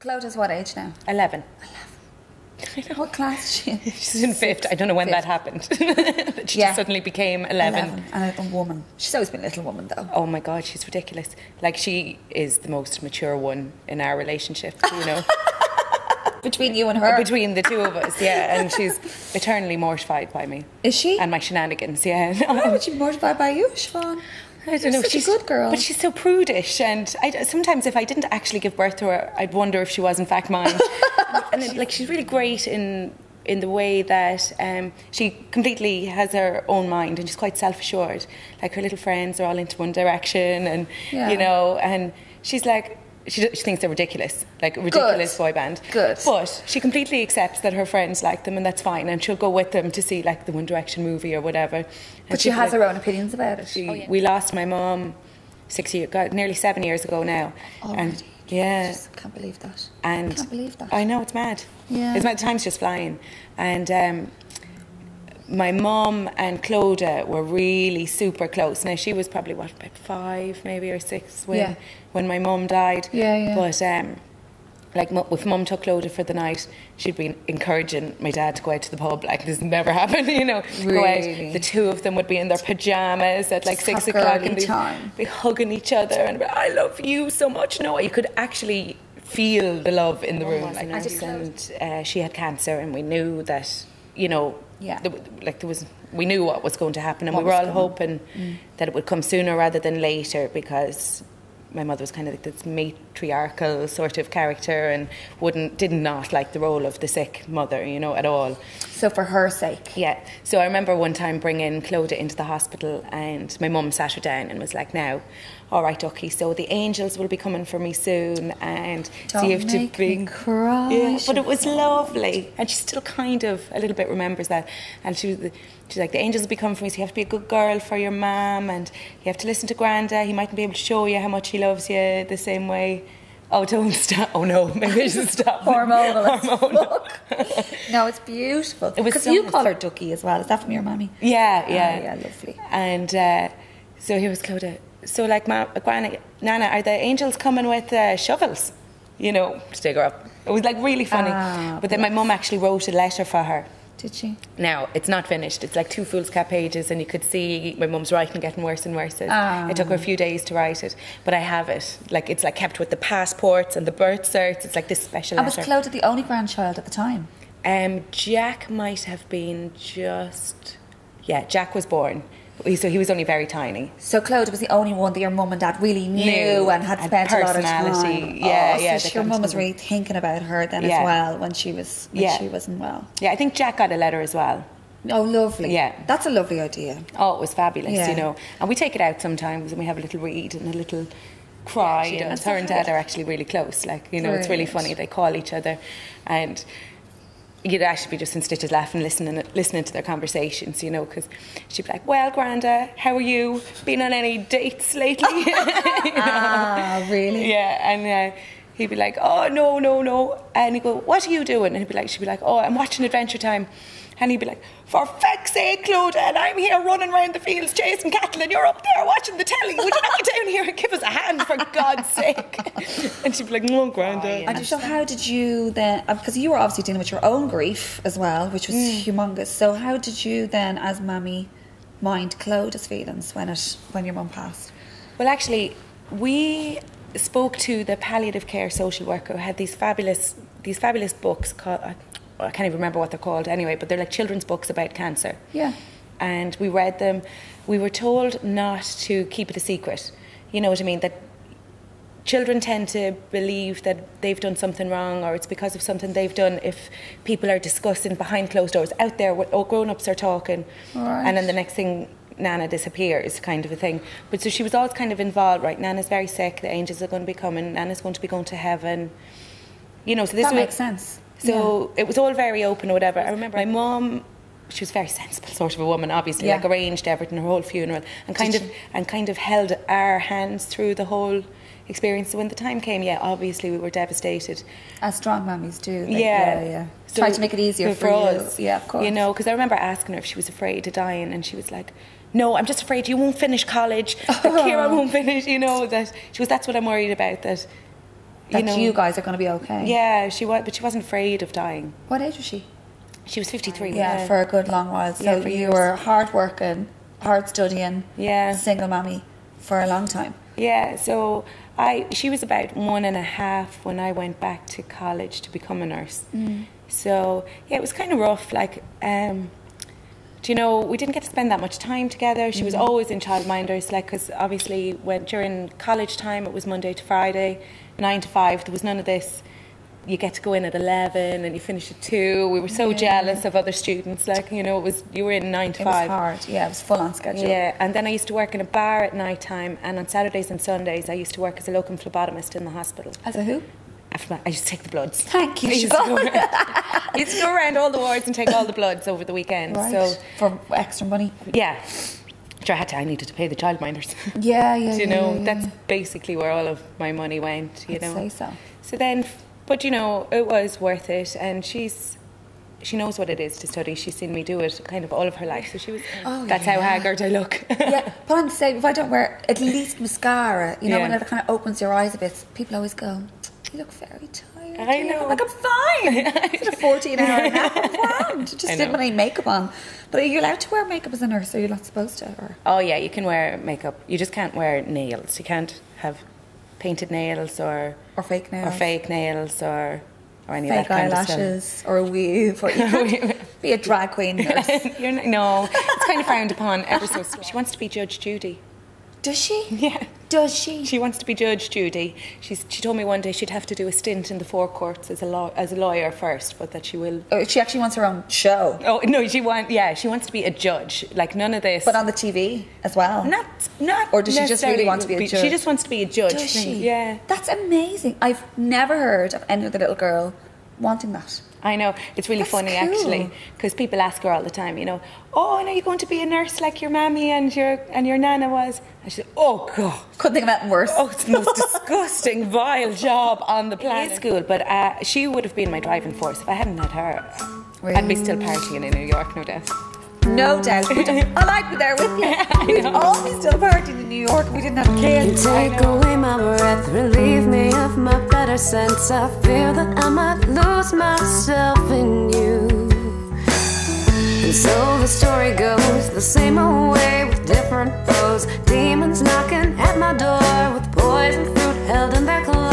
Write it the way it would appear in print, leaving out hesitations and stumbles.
Clodagh what age now? 11. What class is she in? She's in 5th. I don't know when that happened. She just suddenly became 11. And a woman. She's always been a little woman, though. Oh my God, she's ridiculous. Like, she is the most mature one in our relationship, you know. Between you and her? Between the two of us, yeah. And she's eternally mortified by me. Is she? And my shenanigans, yeah. Why would she be mortified by you, Siobhan? I don't know. She's a good girl. But she's so prudish, and sometimes if I didn't actually give birth to her, I'd wonder if she was in fact mine. And like, she's really great in the way that she completely has her own mind, and she's quite self-assured. Like, her little friends are all into One Direction, and you know, and she's like, she thinks they're ridiculous, like a ridiculous boy band. Good. But she completely accepts that her friends like them, and that's fine, and she'll go with them to see like the One Direction movie or whatever. But she has her own opinions about it. We lost my mum nearly 7 years ago now. Oh, and really? yeah, I just can't believe that. And I can't believe that. I know, it's mad. Yeah, it's mad. Time's just flying. And my mum and Clodagh were really super close. Now, she was probably about 5 maybe or 6 when my mum died. But like, if mum took Clodagh for the night, she'd be encouraging my dad to go out to the pub. Like, this never happened, you know. Really? Go out. The two of them would be in their pyjamas at like 6 o'clock, and they'd be hugging each other and be, I love you so much. No, you could actually feel the love in the room. Like, and she had cancer, and we knew that, you know, we knew what was going to happen, and we were all hoping that it would come sooner rather than later, because my mother was kind of like this matriarchal sort of character, and did not like the role of the sick mother, you know, at all. So for her sake. Yeah. So I remember one time bringing Clodagh into the hospital, and my mum sat her down and was like, now, all right, Ducky, so the angels will be coming for me soon, and don't so you have make to be me cry. Yeah, but it was lovely, and she still kind of a little bit remembers that. And she's like, the angels will be coming for me, so you have to be a good girl for your mum, and you have to listen to Granda. He mightn't be able to show you how much he loves you the same way. Oh, don't stop. Oh no, maybe I should stop. Hormonal. No, it's beautiful. Because you call her Ducky as well. Is that from your mammy? Yeah. Yeah, lovely. And so here was Clodagh. So like, Nana, are the angels coming with shovels? You know, to dig her up. It was like really funny. But then my mum actually wrote a letter for her. Did she? Now, it's not finished. It's like 2 foolscap pages, and you could see my mum's writing getting worse and worse. It took her a few days to write it, but I have it. Like, it's like kept with the passports and the birth certs. It's like this special letter. And was Clodagh the only grandchild at the time? Jack might have been just... Yeah, Jack was born. So he was only very tiny. So Clodagh was the only one that your mum and dad really knew and had spent a lot of time. Yeah. So your mum was really thinking about her then as well when she wasn't well. Yeah, I think Jack got a letter as well. Oh, lovely. Yeah. That's a lovely idea. Oh, it was fabulous, you know. And we take it out sometimes, and we have a little read and a little cry. And her and Dad are actually really close. Like, you know, it's really funny. They call each other, and you'd actually be just in stitches laughing, listening to their conversations, you know, because she'd be like, well, Granda, how are you? Been on any dates lately? You know? Really? Yeah, and he'd be like, oh, no. And he'd go, what are you doing? And she'd be like, oh, I'm watching Adventure Time. And he'd be like, for feck's sake, Clodagh, and I'm here running around the fields chasing cattle, and you're up there watching the telly. Would you not get down here and give us a hand, for God's sake? And she'd be like, no, Granda. And so how did you then, because you were obviously dealing with your own grief as well, which was humongous, so how did you then, as mammy, mind Clodagh's feelings when your mum passed? Well, actually, we spoke to the palliative care social worker who had these fabulous books called... I can't even remember what they're called anyway, but they're like children's books about cancer. Yeah. And we read them. We were told not to keep it a secret. You know what I mean? That children tend to believe that they've done something wrong, or it's because of something they've done, if people are discussing behind closed doors. Out there, grown-ups are talking, and then the next thing, Nana disappears, kind of a thing. But so she was always kind of involved, right? Nana's very sick, the angels are going to be coming, Nana's going to be going to heaven. You know, so this makes sense. So it was all very open or whatever. I remember my mum, she was a very sensible sort of a woman, obviously, like arranged everything, her whole funeral, and kind of held our hands through the whole experience. So when the time came, obviously we were devastated. As strong mummies do. So try to make it easier for us. Yeah, of course. You know, because I remember asking her if she was afraid of dying, and she was like, no, I'm just afraid you won't finish college, that Ciara won't finish, you know, that she was, that's what I'm worried about, that that you guys are going to be okay. Yeah, she was, but she wasn't afraid of dying. What age was she? She was 53. Yeah, for a good long while. So you were hard working, hard studying, single mommy for a long time. Yeah, so she was about 1.5 when I went back to college to become a nurse. So yeah, it was kind of rough. Like, you know, we didn't get to spend that much time together. She was always in childminders, like, because obviously during college time it was Monday to Friday, 9 to 5. There was none of this. You get to go in at 11 and you finish at 2. We were so jealous of other students. Like, you know, you were in 9 to 5. It was hard. Yeah, it was full on schedule. Yeah, and then I used to work in a bar at night time, and on Saturdays and Sundays I used to work as a locum phlebotomist in the hospital. As a who? I used to take the bloods. Thank you, I used to go around all the wards and take all the bloods over the weekend. Right. So for extra money? Yeah. I needed to pay the childminders. Yeah. You know, that's basically where all of my money went, you know. I'd say so. So then, but you know, it was worth it, and she knows what it is to study. She's seen me do it kind of all of her life, so she was. That's how haggard I look. Yeah, but I'm saying if I don't wear at least mascara, you know, when it kind of opens your eyes a bit, people always go, "You look very tired." I know. I'm like, I'm fine. It's a 14-hour nap. I'm grand. Just didn't put any makeup on. But are you allowed to wear makeup as a nurse? Or are you not supposed to? Or? Oh yeah, you can wear makeup. You just can't wear nails. You can't have painted nails or fake nails or any fake of that kind eyelashes of stuff. or a weave or you can't be a drag queen nurse. No, it's kind of frowned upon ever so. She wants to be Judge Judy. Does she? Yeah. Does she? She wants to be Judge Judy. She told me one day she'd have to do a stint in the forecourts as a lawyer first, but that she will. Oh, she actually wants her own show. Oh no, she wants to be a judge. Like none of this. But on the TV as well. Not. Or does she just really want to be a judge? She just wants to be a judge. Does she? Yeah. That's amazing. I've never heard of any other little girl wanting that. I know, it's really funny actually, because people ask her all the time, you know, oh, and are you going to be a nurse like your mammy and your nana was? And she said, oh God, couldn't think of anything worse. Oh, it's the most disgusting, vile job on the planet. It is school, but she would have been my driving force if I hadn't had her. Really? I'd be still partying in New York, no doubt. No doubt. I might be there with you. We'd all be still partying in New York if we didn't have kids. You take away my breath, relieve me of my better sense. I fear that I might lose myself in you. And so the story goes the same old way with different foes. Demons knocking at my door with poison fruit held in their claws.